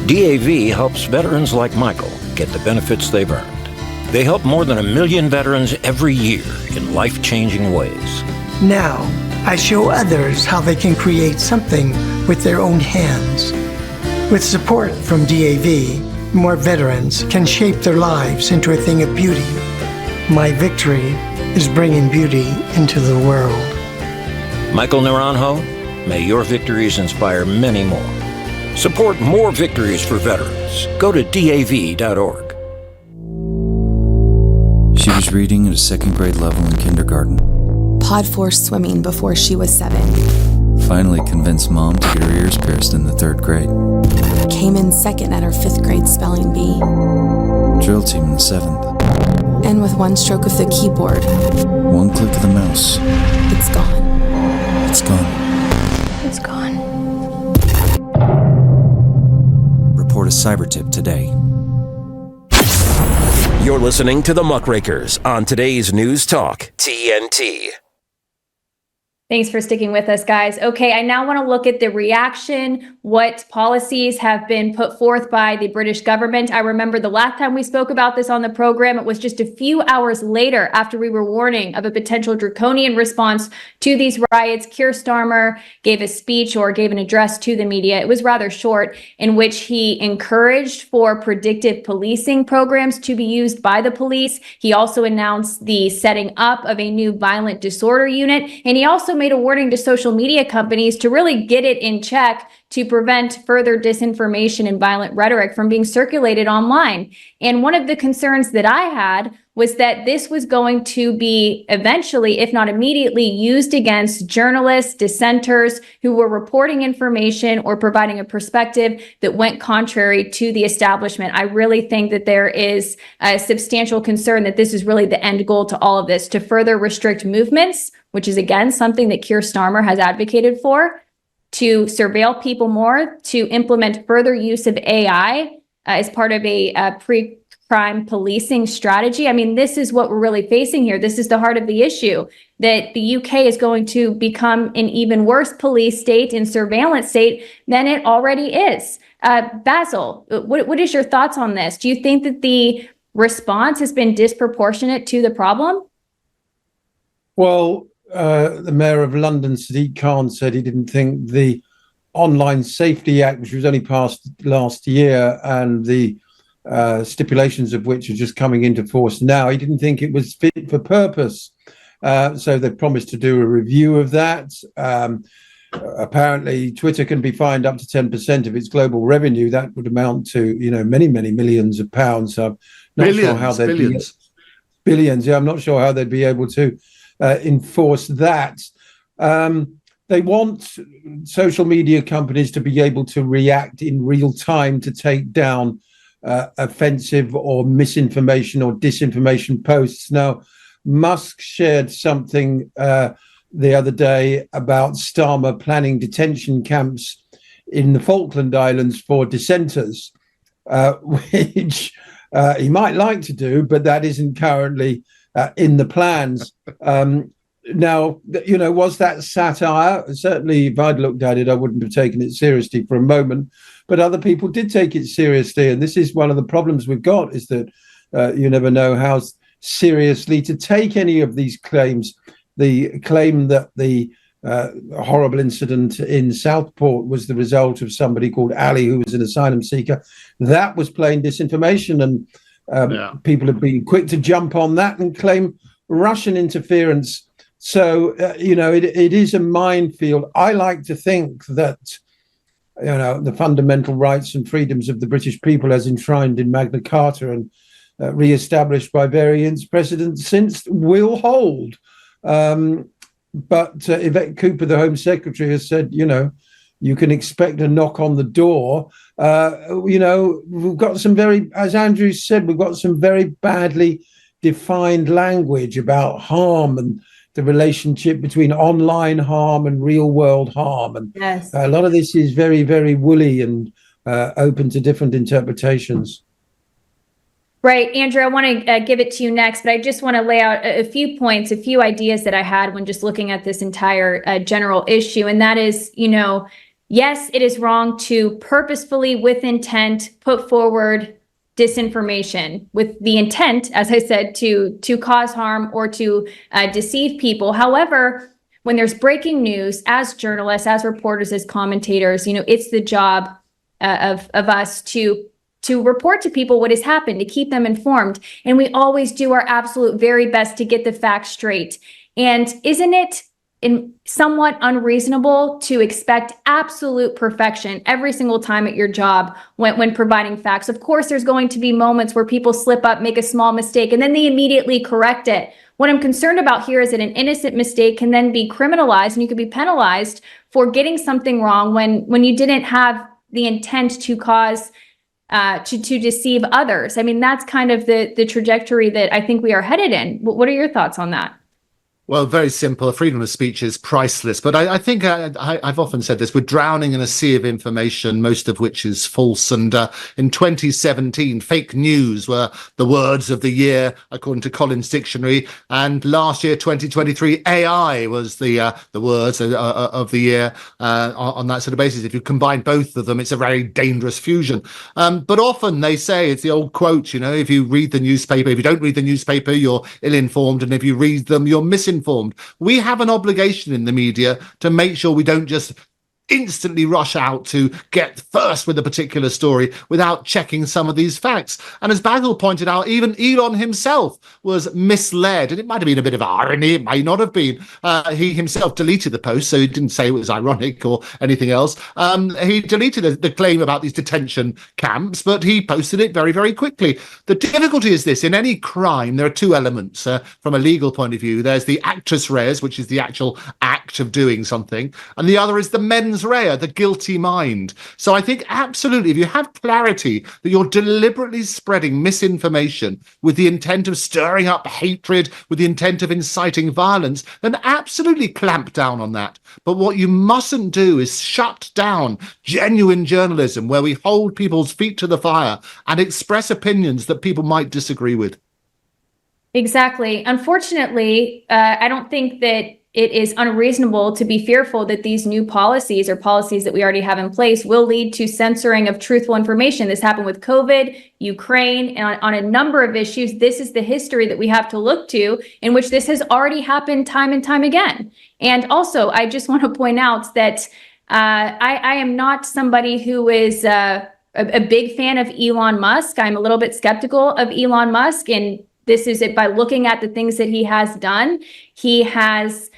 DAV helps veterans like Michael get the benefits they've earned. They help more than 1 million veterans every year in life-changing ways. Now, I show others how they can create something with their own hands. With support from DAV, more veterans can shape their lives into a thing of beauty. My victory is bringing beauty into the world. Michael Naranjo, may your victories inspire many more. Support more victories for veterans. Go to DAV.org. She was reading at a 2nd grade level in kindergarten. Pod force swimming before she was 7. Finally convinced mom to get her ears pierced in the 3rd grade. Came in 2nd at her 5th grade spelling bee. Drill team in the 7th. And with 1 stroke of the keyboard, 1 click of the mouse. It's gone. It's gone. It's gone. Report a cyber tip today. You're listening to the Muckrakers on today's News Talk, TNT. Thanks for sticking with us, guys. Okay, I now want to look at the reaction, what policies have been put forth by the British government. I remember the last time we spoke about this on the program, it was just a few hours later after we were warning of a potential draconian response to these riots. Keir Starmer gave a speech or gave an address to the media. It was rather short, in which he encouraged for predictive policing programs to be used by the police. He also announced the setting up of a new violent disorder unit, and he also made a warning to social media companies to really get it in check to prevent further disinformation and violent rhetoric from being circulated online. And one of the concerns that I had was that this was going to be eventually, if not immediately, used against journalists, dissenters who were reporting information or providing a perspective that went contrary to the establishment. I really think that there is a substantial concern that this is really the end goal to all of this, to further restrict movements, which is, again, something that Keir Starmer has advocated for, to surveil people more, to implement further use of AI as part of a pre-crime policing strategy. I mean, this is what we're really facing here. This is the heart of the issue, that the UK is going to become an even worse police state and surveillance state than it already is. Basil, what is your thoughts on this? Do you think that the response has been disproportionate to the problem? Well, the Mayor of London, Sadiq Khan, said he didn't think the Online Safety Act, which was only passed last year, and the stipulations of which are just coming into force now, he didn't think it was fit for purpose. So they promised to do a review of that. Apparently, Twitter can be fined up to 10% of its global revenue. That would amount to, many, many millions of pounds. So I'm not sure how they'd billions. Yeah, I'm not sure how they'd be able to enforce that. They want social media companies to be able to react in real time to take down offensive or misinformation or disinformation posts. Now, Musk shared something the other day about Starmer planning detention camps in the Falkland Islands for dissenters, which he might like to do, but that isn't currently in the plans. Now, was that satire? Certainly, if I'd looked at it, I wouldn't have taken it seriously for a moment. But other people did take it seriously. And this is one of the problems we've got, is that you never know how seriously to take any of these claims. The claim that the horrible incident in Southport was the result of somebody called Ali, who was an asylum seeker, that was plain disinformation. And people have been quick to jump on that and claim Russian interference. So, it is a minefield. I like to think that, the fundamental rights and freedoms of the British people, as enshrined in Magna Carta and re-established by various presidents since, will hold. But Yvette Cooper, the Home Secretary, has said, you can expect a knock on the door. We've got some as Andrew said, we've got some very badly defined language about harm and the relationship between online harm and real world harm. And yes, a lot of this is very, very woolly and open to different interpretations. Right. Andrew, I want to give it to you next, but I just want to lay out a few points, a few ideas that I had when just looking at this entire general issue. And that is, yes, it is wrong to purposefully, with intent, put forward disinformation with the intent, as I said, to cause harm or to deceive people. However, when there's breaking news, as journalists, as reporters, as commentators, it's the job of us to report to people what has happened, to keep them informed. And we always do our absolute very best to get the facts straight. And isn't it somewhat unreasonable to expect absolute perfection every single time at your job when providing facts? Of course, there's going to be moments where people slip up, make a small mistake, and then they immediately correct it. What I'm concerned about here is that an innocent mistake can then be criminalized, and you could be penalized for getting something wrong when you didn't have the intent to cause to deceive others. I mean, that's kind of the trajectory that I think we are headed in. What are your thoughts on that? Well, very simple. Freedom of speech is priceless. But I think I've often said this, we're drowning in a sea of information, most of which is false. And in 2017, fake news were the words of the year, according to Collins Dictionary. And last year, 2023, AI was the words of the year on that sort of basis. If you combine both of them, it's a very dangerous fusion. But often they say, it's the old quote, if you read the newspaper, if you don't read the newspaper, you're ill-informed. And if you read them, you're misinformed. We have an obligation in the media to make sure we don't just instantly rush out to get first with a particular story without checking some of these facts. And as Basil pointed out, even Elon himself was misled, and it might have been a bit of irony, it might not have been. He himself deleted the post, so he didn't say it was ironic or anything else. He deleted the claim about these detention camps, but he posted it very, very quickly. The difficulty is this: in any crime, there are two elements from a legal point of view. There's the actus reus, which is the actual act of doing something, and the other is the mens rea, the guilty mind. So I think absolutely, if you have clarity that you're deliberately spreading misinformation with the intent of stirring up hatred, with the intent of inciting violence, then absolutely clamp down on that. But what you mustn't do is shut down genuine journalism where we hold people's feet to the fire and express opinions that people might disagree with. Exactly. Unfortunately, I don't think that it is unreasonable to be fearful that these new policies or policies that we already have in place will lead to censoring of truthful information. This happened with COVID, Ukraine, and on a number of issues. This is the history that we have to look to, in which this has already happened time and time again. And also, I just want to point out that I am not somebody who is a big fan of Elon Musk. I'm a little bit skeptical of Elon Musk, and this is it by looking at the things that he has done. He has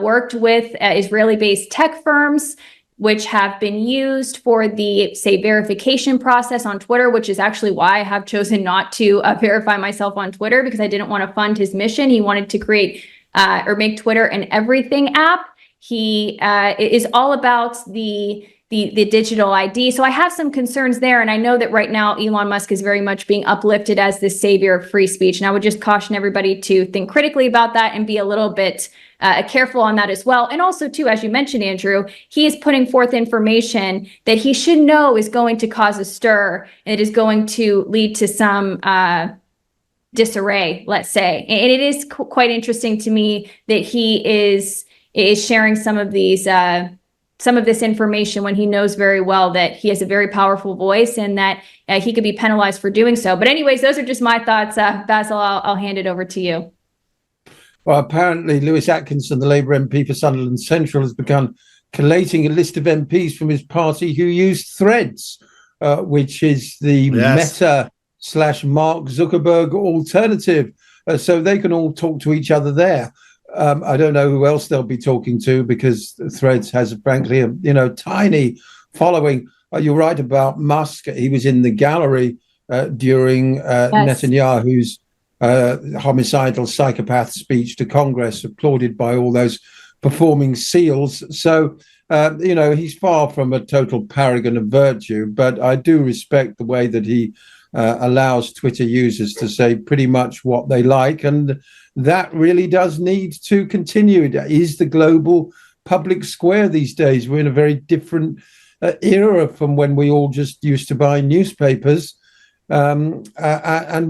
worked with Israeli-based tech firms, which have been used for the, say, verification process on Twitter, which is actually why I have chosen not to verify myself on Twitter, because I didn't want to fund his mission. He wanted to create or make Twitter an everything app. He is all about the digital ID. So I have some concerns there. And I know that right now, Elon Musk is very much being uplifted as the savior of free speech. And I would just caution everybody to think critically about that and be a little bit careful on that as well. And also, too, as you mentioned, Andrew, he is putting forth information that he should know is going to cause a stir, and it is going to lead to some disarray, let's say. And it is quite interesting to me that he is sharing some of this information when he knows very well that he has a very powerful voice and that he could be penalized for doing so. But anyways, those are just my thoughts. Basil, I'll hand it over to you. Well, apparently Lewis Atkinson, the Labour MP for Sunderland Central, has begun collating a list of MPs from his party who used Threads, which is the Meta / Mark Zuckerberg alternative. So they can all talk to each other there. I don't know who else they'll be talking to, because Threads has, frankly, a psytiny following. You're right about Musk. He was in the gallery during Netanyahu's homicidal psychopath speech to Congress, applauded by all those performing seals. So, he's far from a total paragon of virtue, but I do respect the way that he allows Twitter users to say pretty much what they like. And that really does need to continue. It is the global public square these days. We're in a very different era from when we all just used to buy newspapers and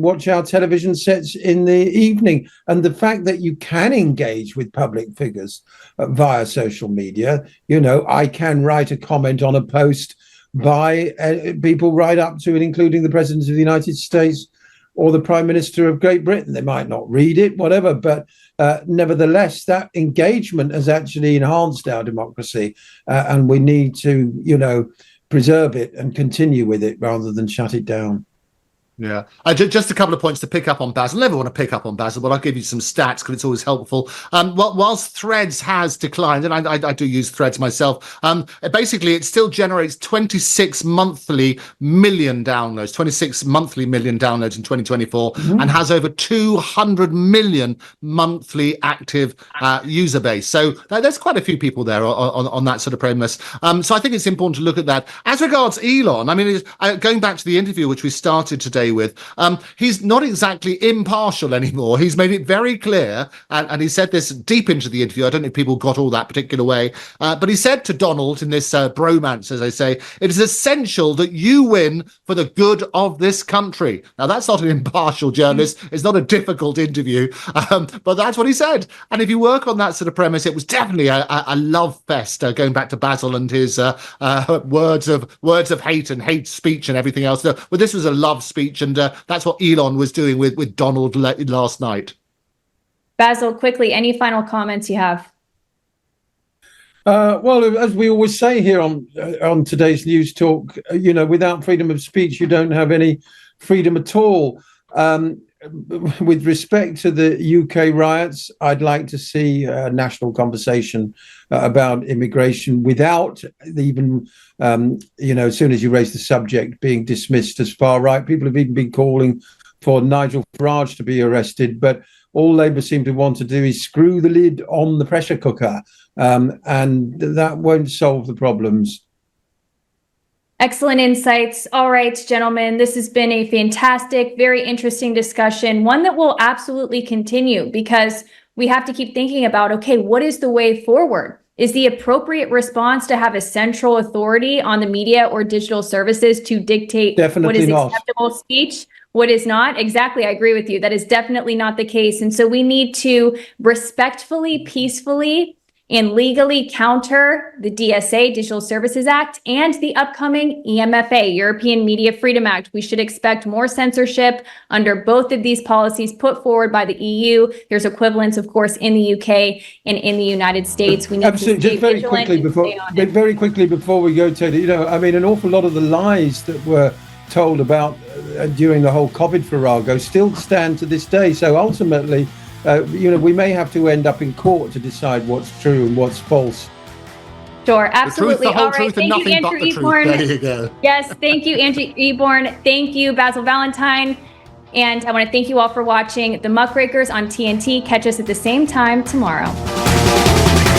watch our television sets in the evening. And the fact that you can engage with public figures via social media, I can write a comment on a post by people right up to and including the President of the United States or the Prime Minister of Great Britain. They might not read it, whatever, but nevertheless, that engagement has actually enhanced our democracy, and we need to, preserve it and continue with it rather than shut it down. Yeah, just a couple of points to pick up on, Basil. I never want to pick up on Basil, but I'll give you some stats because it's always helpful. Whilst Threads has declined, and I do use Threads myself, basically it still generates 26 monthly million downloads in 2024, and has over 200 million monthly active user base. So there's quite a few people there on that sort of premise. So I think it's important to look at that. As regards Elon, I mean, going back to the interview which we started today day with. He's not exactly impartial anymore. He's made it very clear, and he said this deep into the interview. I don't know if people got all that particular way, but he said to Donald in this bromance, as I say, it is essential that you win for the good of this country. Now, that's not an impartial journalist. It's not a difficult interview, but that's what he said. And if you work on that sort of premise, it was definitely a love fest, going back to Basil and his words of hate and hate speech and everything else. Well, this was a love speech, and that's what Elon was doing with Donald last night. Basil, quickly, any final comments you have? Well, as we always say here on today's News Talk, without freedom of speech, you don't have any freedom at all. With respect to the UK riots, I'd like to see a national conversation about immigration without even, as soon as you raise the subject, being dismissed as far right. People have even been calling for Nigel Farage to be arrested, but all Labour seem to want to do is screw the lid on the pressure cooker, and that won't solve the problems. Excellent insights. All right, gentlemen, this has been a fantastic, very interesting discussion, one that will absolutely continue because we have to keep thinking about, okay, what is the way forward? Is the appropriate response to have a central authority on the media or digital services to dictate what is acceptable speech, what is not? Exactly. I agree with you. That is definitely not the case. And so we need to respectfully, peacefully, and legally counter the DSA, Digital Services Act, and the upcoming EMFA, European Media Freedom Act. We should expect more censorship under both of these policies put forward by the EU. There's equivalents, of course, in the UK and in the United States. We need Absolutely. to stay Just very quickly before we go, Teddy, an awful lot of the lies that were told about during the whole COVID farrago still stand to this day. So ultimately, we may have to end up in court to decide what's true and what's false. Sure, absolutely. The truth, thank you, Andrew Eborn. There you go. Yes, thank you, Andrew Eborn. Thank you, Basil Valentine. And I want to thank you all for watching The Muckrakers on TNT. Catch us at the same time tomorrow.